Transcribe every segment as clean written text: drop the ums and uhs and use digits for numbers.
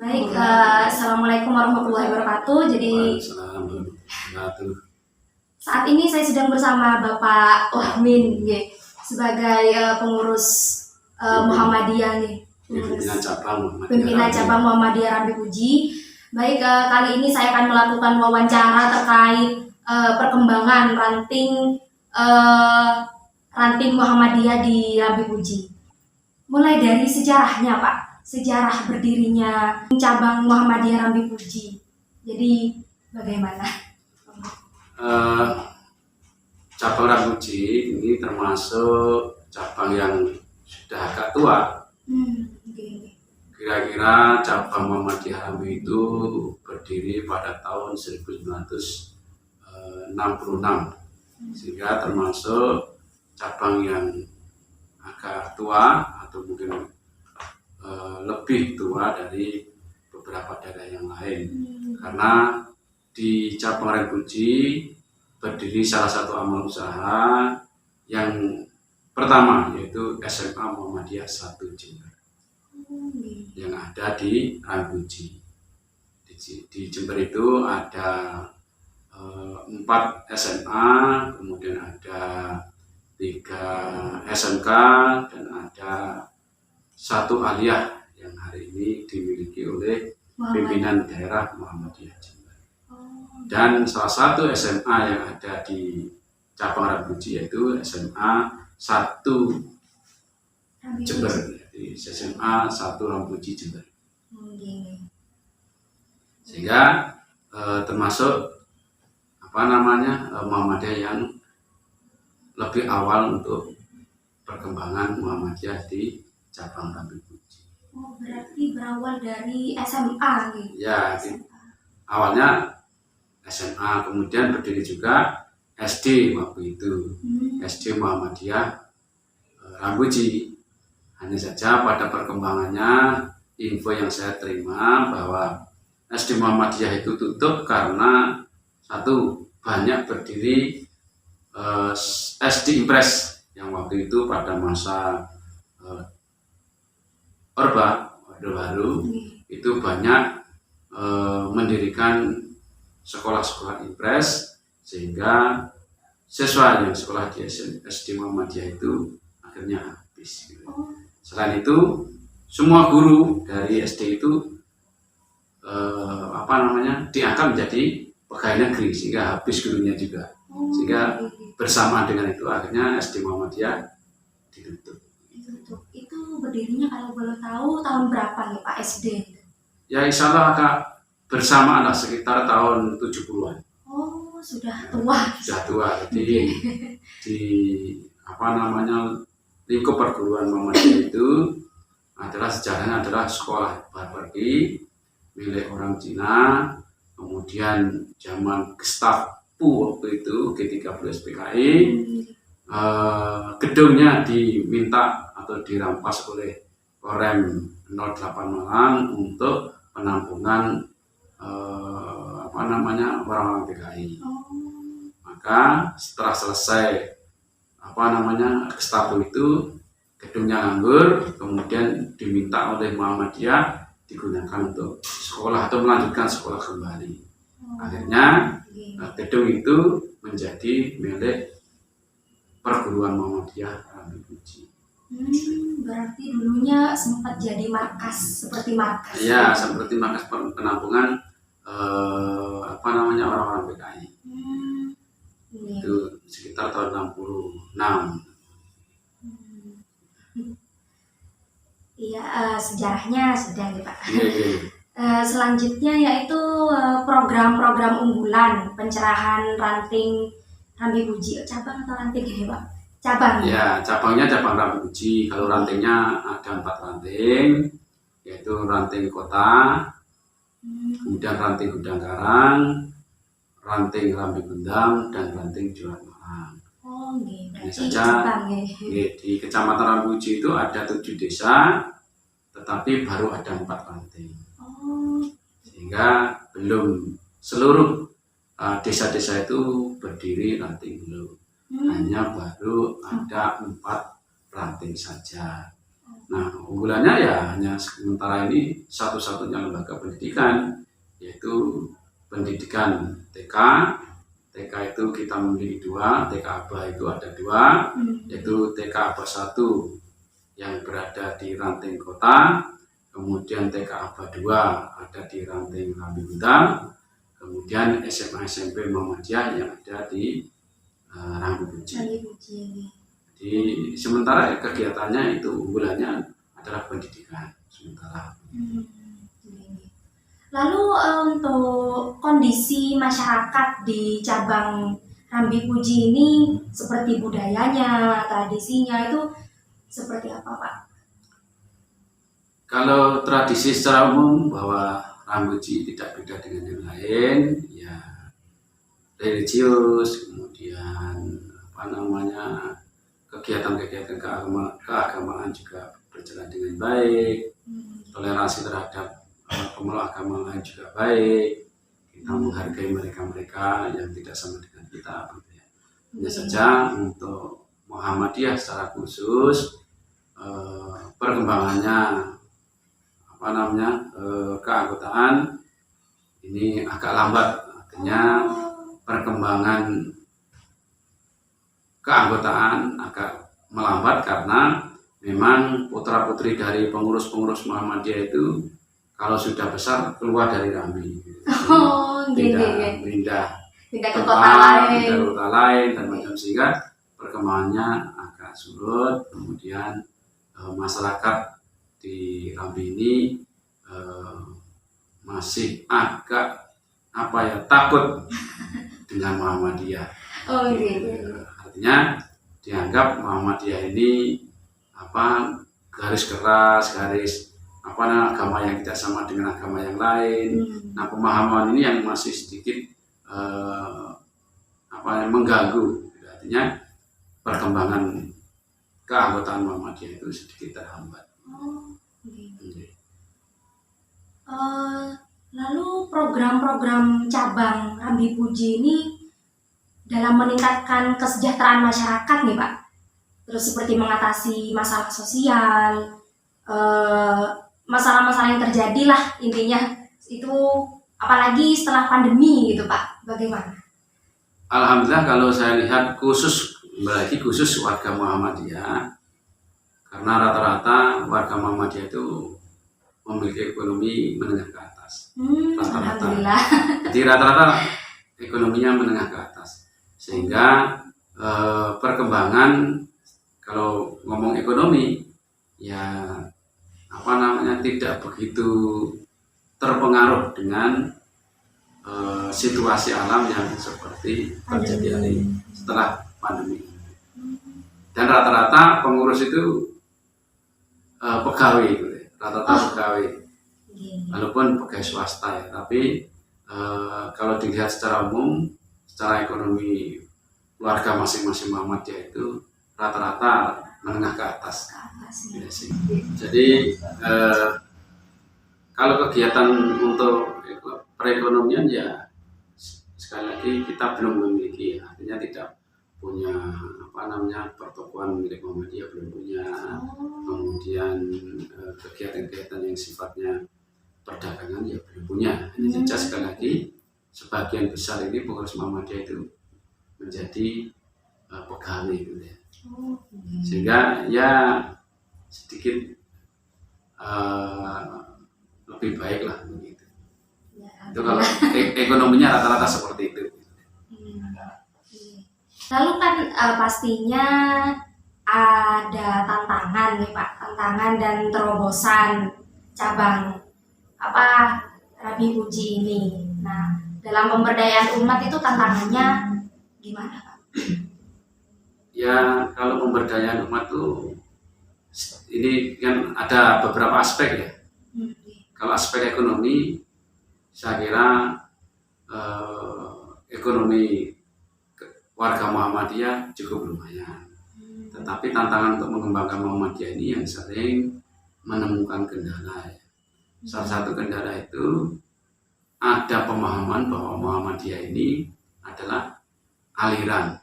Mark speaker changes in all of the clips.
Speaker 1: Baik, Assalamualaikum warahmatullahi wabarakatuh. Jadi
Speaker 2: Waalaikumsalam warahmatullahi wabarakatuh.
Speaker 1: saat ini saya sedang bersama Bapak Wahmin, nggih, sebagai pengurus Muhammadiyah, nggih,
Speaker 2: Pimpinan cabang Muhammadiyah
Speaker 1: pimpinan
Speaker 2: Rambi.
Speaker 1: cabang Muhammadiyah Rambi Puji. Baik, kali ini saya akan melakukan wawancara terkait perkembangan ranting Muhammadiyah di Rambi Puji. Mulai dari sejarahnya, Pak, sejarah berdirinya cabang Muhammadiyah Rambi Puji. Jadi bagaimana?
Speaker 2: Cabang Rambi Puji ini termasuk cabang yang sudah agak tua.
Speaker 1: Okay.
Speaker 2: Kira-kira cabang Muhammadiyah Rambi itu berdiri pada tahun 1966, sehingga termasuk cabang yang agak tua atau mungkin lebih tua dari beberapa daerah yang lain. Karena di cabang Rambi Puji berdiri salah satu amal usaha yang pertama, yaitu SMA Muhammadiyah 1 Jember yang ada di Rambi Puji. Di Jember itu ada 4 SMA, kemudian ada 3 SMK, dan ada 1 aliyah yang hari ini dimiliki oleh pimpinan daerah Muhammadiyah Jember. Dan salah satu SMA yang ada di cabang Rambi Puji yaitu SMA 1 Jember, jadi SMA 1 Rambi Puji Jember. Sehingga termasuk Muhammadiyah yang lebih awal untuk perkembangan Muhammadiyah di cabang Rambi Puji.
Speaker 1: Oh, berarti berawal dari SMA gitu.
Speaker 2: Ya, awalnya SMA, kemudian berdiri juga SD waktu itu. SD Muhammadiyah Rambi Puji. Hanya saja pada perkembangannya, info yang saya terima bahwa SD Muhammadiyah itu tutup karena satu, banyak berdiri SD Impres yang waktu itu pada masa Orde Baru itu banyak mendirikan sekolah-sekolah Impres, sehingga siswa yang sekolah di SD Muhammadiyah itu akhirnya habis. Selain itu, semua guru dari SD itu diangkat menjadi pegawai negeri, sehingga habis gurunya juga. Sehingga bersamaan dengan itu akhirnya SD Muhammadiyah ditutup.
Speaker 1: Itu berdirinya kalau boleh tahu tahun berapa nih Pak SD?
Speaker 2: Ya insya Allah agak bersamaan lah, sekitar tahun 70-an.
Speaker 1: Oh, sudah tua.
Speaker 2: Sudah tua. Jadi di lingkup perguruan Muhammadiyah itu adalah sejarahnya adalah sekolah Barbarki milik orang Cina, kemudian zaman Gestapo waktu itu G30 SPKI, gedungnya diminta atau dirampas oleh Korem 08 Malang untuk penampungan orang-orang PKI. Maka setelah selesai Gestapo itu, gedungnya nganggur, kemudian diminta oleh Muhammadiyah digunakan untuk sekolah atau melanjutkan sekolah kembali. Akhirnya gedung itu menjadi milik perguruan Muhammadiyah Rambi Puji.
Speaker 1: Berarti dulunya sempat jadi markas, seperti markas.
Speaker 2: Ya, seperti markas penampungan orang-orang PKI. Itu sekitar tahun 66.
Speaker 1: Iya, sejarahnya sudah nih Pak.
Speaker 2: Iya.
Speaker 1: Selanjutnya yaitu program-program unggulan pencerahan ranting Rambi Puji, cabang atau ranting ini Pak? Cabang.
Speaker 2: Ya, cabangnya cabang Rambi Puji. Kalau rantingnya ada 4 ranting, yaitu ranting kota, kemudian ranting Gudang Karang, ranting Rambi Gundang, dan ranting Juan Malang.
Speaker 1: Oh,
Speaker 2: ini saja. Di Kecamatan Rambi Puji itu ada 7 desa, tetapi baru ada 4 ranting. Sehingga belum seluruh desa-desa itu berdiri ranting belum. Hanya baru ada 4 ranting saja. Nah, Keunggulannya ya hanya sementara ini satu-satunya lembaga pendidikan, yaitu pendidikan TK. TK itu kita memiliki dua, TK Aba itu ada dua, yaitu TK Aba 1 yang berada di Ranting Kota, kemudian TK Aba 2 ada di Ranting Rambi Buta, kemudian SMA SMP Muhammadiyah yang ada di Rambi Puji. Jadi sementara kegiatannya itu unggulannya adalah pendidikan sementara.
Speaker 1: Lalu untuk kondisi masyarakat di cabang Rambi Puji ini seperti budayanya, tradisinya itu seperti apa, Pak?
Speaker 2: Kalau tradisi secara umum bahwa Rambi Puji tidak beda dengan yang lain, ya religius, kemudian kegiatan-kegiatan keagamaan juga berjalan dengan baik, toleransi terhadap pemeluk agama lain juga baik, kita menghargai mereka-mereka yang tidak sama dengan kita. Hanya saja untuk Muhammadiyah secara khusus perkembangannya keanggotaan ini agak lambat, artinya perkembangan keanggotaan agak melambat karena memang putra-putri dari pengurus-pengurus Muhammadiyah itu kalau sudah besar keluar dari Rambi, pindah
Speaker 1: ke kota
Speaker 2: lain dan macam, sehingga perkembangannya agak surut. Kemudian masyarakat di Rambi ini masih agak takut dengan Muhammadiyah. Artinya dianggap Muhammadiyah ini garis keras, agama yang tidak sama dengan agama yang lain. Nah, pemahaman ini yang masih sedikit mengganggu. Artinya perkembangan keanggotaan Muhammadiyah itu sedikit terhambat.
Speaker 1: Lalu program-program cabang Rambi Puji ini dalam meningkatkan kesejahteraan masyarakat nih, Pak. Terus seperti mengatasi masalah sosial, masalah-masalah yang terjadi lah intinya itu, apalagi setelah pandemi gitu, Pak. Bagaimana?
Speaker 2: Alhamdulillah kalau saya lihat khusus warga Muhammadiyah, karena rata-rata warga Muhammadiyah itu memiliki ekonomi menengah ke atas.
Speaker 1: Alhamdulillah.
Speaker 2: Jadi rata-rata ekonominya menengah ke atas, sehingga perkembangan kalau ngomong ekonomi ya tidak begitu terpengaruh dengan situasi alam yang seperti terjadi hari setelah pandemi. Dan rata-rata pengurus itu pegawai, walaupun pegawai swasta ya, tapi kalau dilihat secara umum, secara ekonomi keluarga masing-masing Muhammadiyah itu rata-rata menengah ke atas. Ya, sih. Jadi kalau kegiatan untuk perekonomian ya sekali lagi kita belum memiliki, artinya tidak punya pertokoan milik Muhammadiyah, belum punya. Kemudian kegiatan-kegiatan yang sifatnya perdagangan ya belum punya. Hanya saja sekali lagi sebagian besar ini pengurus Muhammadiyah itu menjadi pegawai gitu ya. Sehingga ya sedikit lebih baik lah begitu. Itu kalau ekonominya rata-rata seperti itu.
Speaker 1: Lalu kan pastinya ada tantangan nih, Pak, tantangan dan terobosan cabang Rambi Puji ini. Nah, dalam pemberdayaan umat itu tantangannya gimana, Pak?
Speaker 2: Ya, kalau pemberdayaan umat tuh ini kan ada beberapa aspek ya. Kalau aspek ekonomi, saya kira ekonomi warga Muhammadiyah cukup lumayan. Tetapi tantangan untuk mengembangkan Muhammadiyah ini yang sering menemukan kendala. Salah satu kendala itu ada pemahaman bahwa Muhammadiyah ini adalah aliran.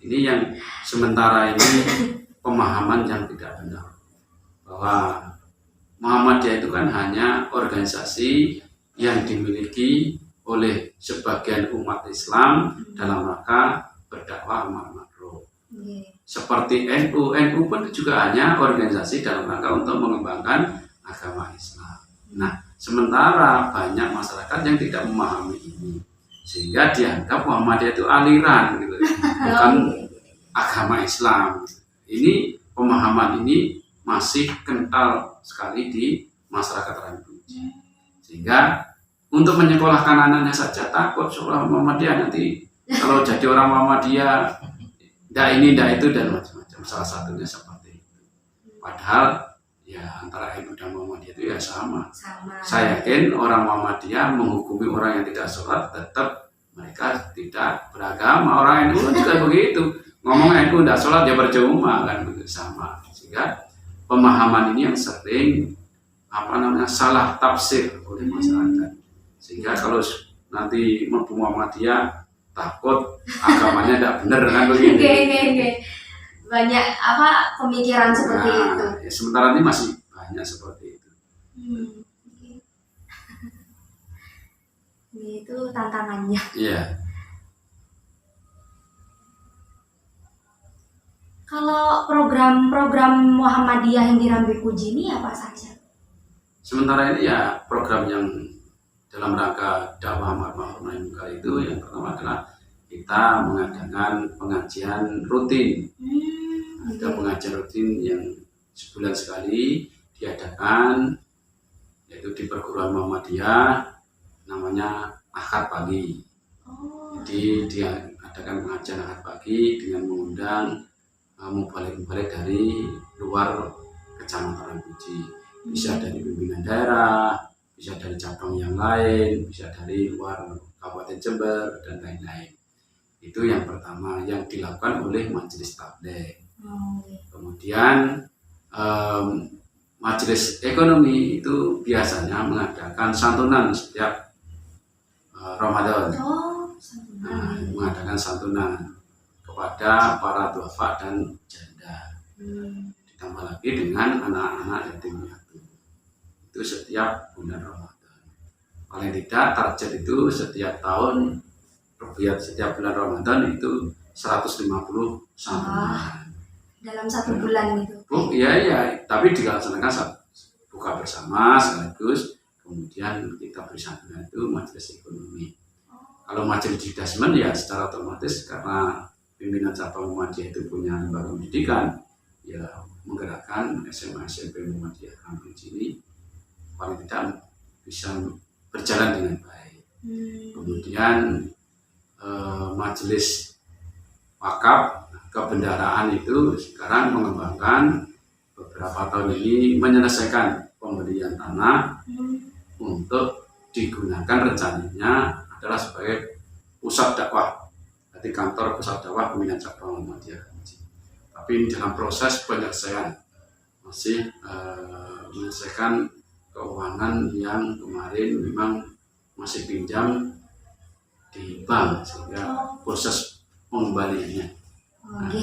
Speaker 2: Ini yang sementara ini pemahaman yang tidak benar. bahwa Muhammadiyah itu kan hanya organisasi yang dimiliki oleh sebagian umat Islam dalam rangka berdakwah amar ma'ruf. Seperti NU pun juga hanya organisasi dalam rangka untuk mengembangkan agama Islam. Nah, sementara banyak masyarakat yang tidak memahami ini, sehingga dianggap Muhammadiyah itu aliran gitu, bukan agama Islam. Ini pemahaman ini masih kental sekali di masyarakat Rambuji, sehingga untuk menyekolahkan anaknya saja takut sekolah Muhammadiyah nanti kalau jadi orang Muhammadiyah ndak ini ndak itu dan macam-macam, salah satunya seperti itu. Padahal ya antara NU dan Muhammadiyah itu ya sama. Saya yakin orang Muhammadiyah menghukumi orang yang tidak sholat tetap mereka tidak beragama. Orang NU juga begitu, ngomong NU tidak sholat ya percuma kan, begitu sama. Sehingga pemahaman ini yang sering salah tafsir oleh masyarakat, sehingga kalau nanti Muhammadiyah takut agamanya tidak benar kan begitu.
Speaker 1: Banyak pemikiran seperti itu.
Speaker 2: Ya, sementara ini masih banyak seperti itu.
Speaker 1: Itu tantangannya.
Speaker 2: Iya.
Speaker 1: Kalau program-program Muhammadiyah yang di Rambipuji ini apa saja?
Speaker 2: Sementara ini ya program yang dalam rangka dakwah amar ma'ruf nahi munkar itu yang pertama adalah kita mengadakan pengajian rutin. Ada pengajian rutin yang sebulan sekali diadakan, yaitu di perguruan Muhammadiyah, namanya Ahad Pagi. Jadi diadakan pengajian Ahad Pagi dengan mengundang mubalik-mubalik dari luar Kecamatan Rambuji. Bisa dari pimpinan daerah, bisa dari cabang yang lain, bisa dari luar Kabupaten Jember dan lain-lain. Itu yang pertama yang dilakukan oleh Majelis Tabligh. Kemudian Majelis Ekonomi itu biasanya mengadakan santunan setiap Ramadan. Mengadakan santunan kepada para duafa dan janda. Ditambah lagi dengan anak-anak yatim piatu. Itu setiap bulan Ramadan. Paling tidak target itu setiap tahun, setiap bulan Ramadan itu 150 santunan.
Speaker 1: Dalam satu bulan itu?
Speaker 2: Iya, tapi dilaksanakan buka bersama sekaligus, kemudian kita beri santunan itu Majelis Ekonomi. Kalau Majelis Didasmen ya secara otomatis karena pimpinan cabang Muhammadiyah itu punya lembaga pendidikan, ya menggerakkan SMA SMP Muhammadiyah Rambuji ini paling tidak bisa berjalan dengan baik. Kemudian Majelis Wakaf Kebendaraan itu sekarang mengembangkan beberapa tahun ini menyelesaikan pembelian tanah untuk digunakan rencananya adalah sebagai pusat dakwah, jadi kantor pusat dakwah pimpinan cabang Muhammadiyah Rambuji. Tapi ini dalam proses penyelesaian, masih menyelesaikan keuangan yang kemarin memang masih pinjam di bank, sehingga proses pengembaliannya.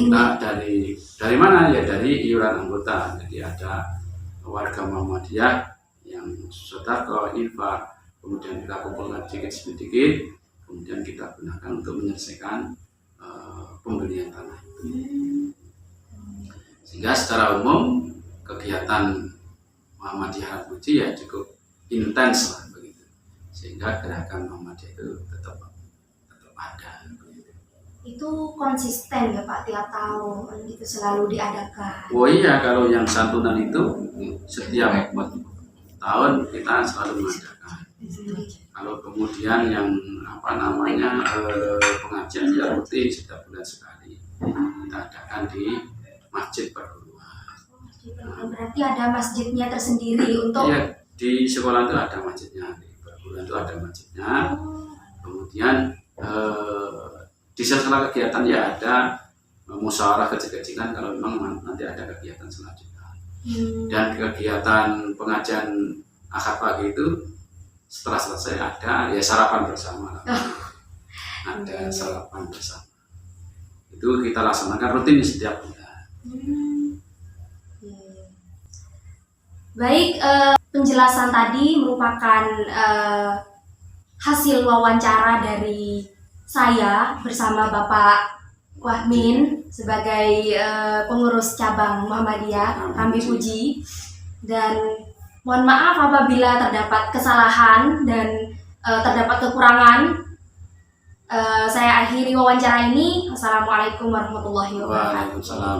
Speaker 2: Nah, dari mana ya? Dari iuran anggota. Jadi ada warga Muhammadiyah yang sedekah, infak, kemudian kita kumpulkan sedikit-sedikit, kemudian kita gunakan untuk menyelesaikan pembelian tanah itu. Sehingga secara umum kegiatan Muhammadiyah Rambuji ya cukup intens lah begitu, sehingga gerakan Muhammadiyah itu tetap ada begitu.
Speaker 1: Itu konsisten ya Pak, tiap tahun itu selalu diadakan?
Speaker 2: Oh iya, kalau yang santunan itu setiap tahun kita selalu mengadakan. Kalau kemudian yang pengajian ya rutin setiap bulan sekali kita adakan di masjid perguruan.
Speaker 1: Berarti ada masjidnya tersendiri untuk?
Speaker 2: Iya, di sekolah itu ada masjidnya, di perguruan itu ada masjidnya. Kemudian di sela-sela kegiatan ya ada musyawarah kecil-kecilan kalau memang nanti ada kegiatan selanjutnya. Dan kegiatan pengajian Ahad Pagi itu setelah selesai ada ya sarapan bersama. Ada sarapan bersama. Itu kita laksanakan rutin setiap bulan.
Speaker 1: Baik, penjelasan tadi merupakan hasil wawancara dari saya bersama Bapak Wahmin sebagai pengurus cabang Muhammadiyah Rambi Puji, dan mohon maaf apabila terdapat kesalahan dan terdapat kekurangan. Saya akhiri wawancara ini. Assalamualaikum warahmatullahi wabarakatuh.
Speaker 2: Waalaikumsalam.